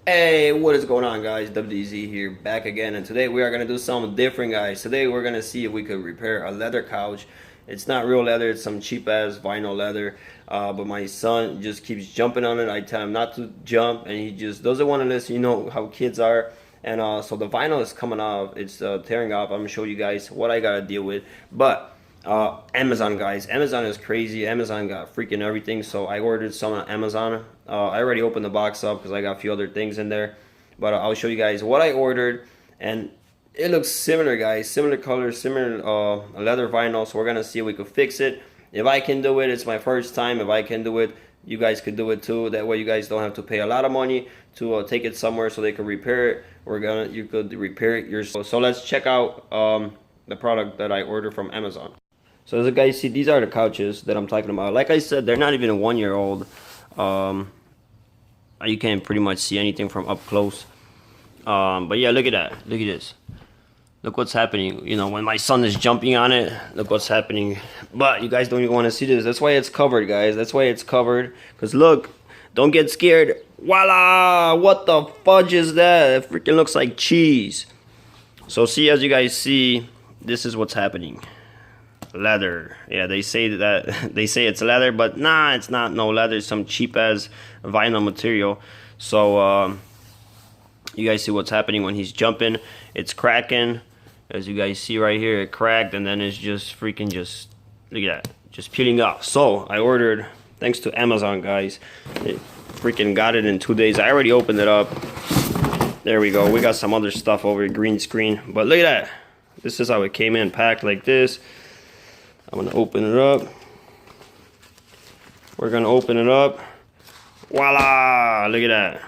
Hey, what is going on, guys? WDZ here, back again, and today we are gonna do something different, guys. Today we're gonna see if we could repair a leather couch. It's not real leather; it's some cheap ass vinyl leather. But my son just keeps jumping on it. I tell him not to jump, and he just doesn't want to listen. You know how kids are. And so the vinyl is coming off. It's tearing off. I'm gonna show you guys what I gotta deal with. But Amazon, guys, Amazon is crazy. Amazon got freaking everything, so I ordered some on Amazon. I already opened the box up because I got a few other things in there, but I'll show you guys what I ordered. And it looks similar, guys, similar colors, similar leather vinyl. So we're gonna see if we could fix it. If I can do it, it's my first time. If I can do it, you guys could do it too. That way you guys don't have to pay a lot of money to take it somewhere so they can repair it. You could repair it yourself. So let's check out the product that I ordered from Amazon. So as you guys see, these are the couches that I'm talking about. Like I said, they're not even a 1 year old. Um, you can't pretty much see anything from up close. But yeah, look at that. Look at this. Look what's happening. You know, when my son is jumping on it, look what's happening. But you guys don't even want to see this. That's why it's covered, guys. That's why it's covered. Because look, don't get scared. Voila! What the fudge is that? It freaking looks like cheese. So see, as you guys see, this is what's happening. Leather. Yeah, they say that they say it's leather, but nah, it's not no leather. It's some cheap as vinyl material. So you guys see what's happening when he's jumping. It's cracking. As you guys see right here, it cracked, and then it's just freaking just look at that, just peeling off. So I ordered, thanks to Amazon, guys. It freaking got it in 2 days. I already opened it up. There we go. We got some other stuff over here, green screen, but look at that. This is how it came in, packed like this. I'm gonna open it up. We're gonna open it up. Voila! Look at that.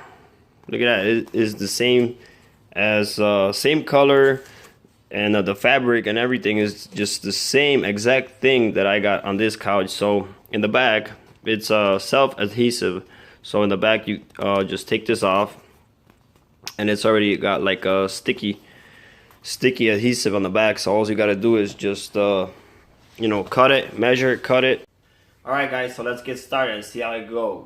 Look at that. It is the same as same color, and the fabric and everything is just the same exact thing that I got on this couch. So in the back, it's self-adhesive. So in the back, you just take this off, and it's already got like a sticky adhesive on the back. So all you gotta do is just you know, cut it, measure it, cut it. Alright guys, so let's get started and see how it goes.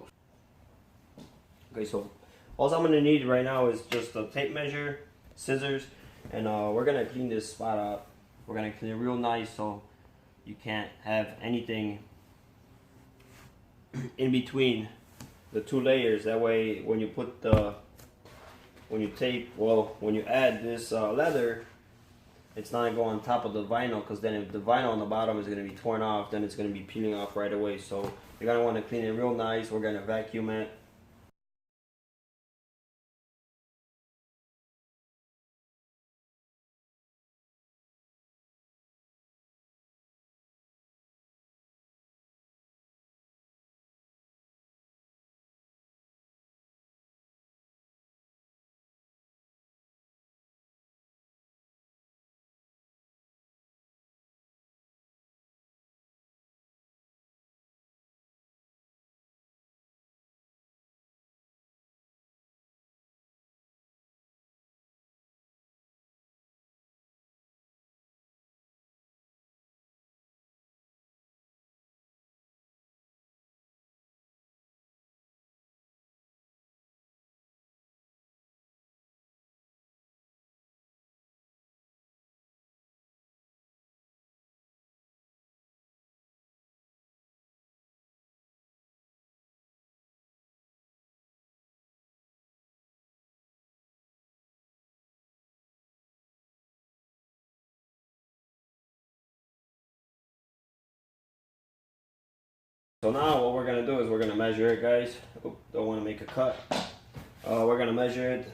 Okay, so all I'm gonna need right now is just a tape measure, scissors, and we're gonna clean this spot up. We're gonna clean it real nice so you can't have anything in between the two layers. That way when you put the, when you add this leather, it's not going to go on top of the vinyl, because then if the vinyl on the bottom is going to be torn off, then it's going to be peeling off right away. So you're going to want to clean it real nice. We're going to vacuum it. So now what we're going to do is we're going to measure it, guys. Oop, don't want to make a cut. We're going to measure it.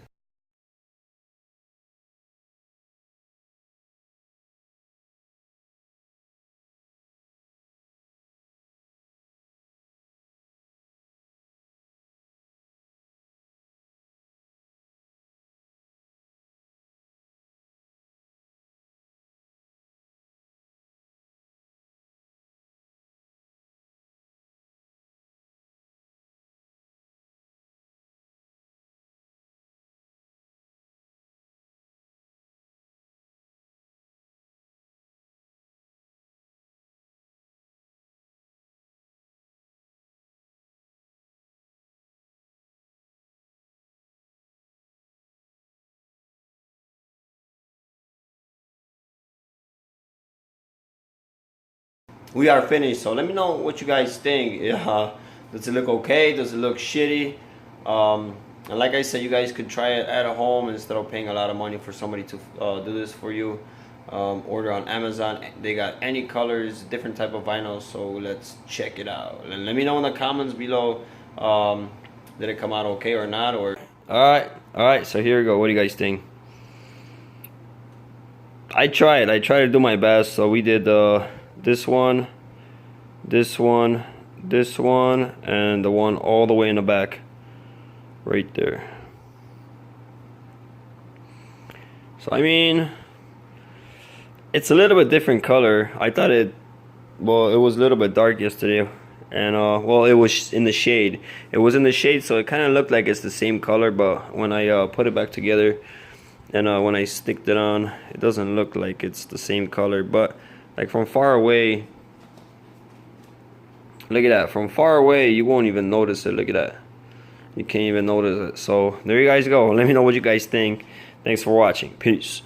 we are finished. So let me know what you guys think. Does it look okay? Does it look shitty? And like I said, you guys could try it at home instead of paying a lot of money for somebody to do this for you. Order on Amazon. They got any colors, different type of vinyl. So let's check it out and let me know in the comments below. Did it come out okay or not? Or all right. So here we go. What do you guys think? I tried to do my best. So we did this one, this one, this one, and the one all the way in the back, right there. So I mean, it's a little bit different color. I thought it was a little bit dark yesterday, and well, it was in the shade. It was in the shade, so it kind of looked like it's the same color. But when I put it back together, and when I sticked it on, it doesn't look like it's the same color. But like from far away, look at that. From far away, you won't even notice it. Look at that. You can't even notice it. So there you guys go. Let me know what you guys think. Thanks for watching. Peace.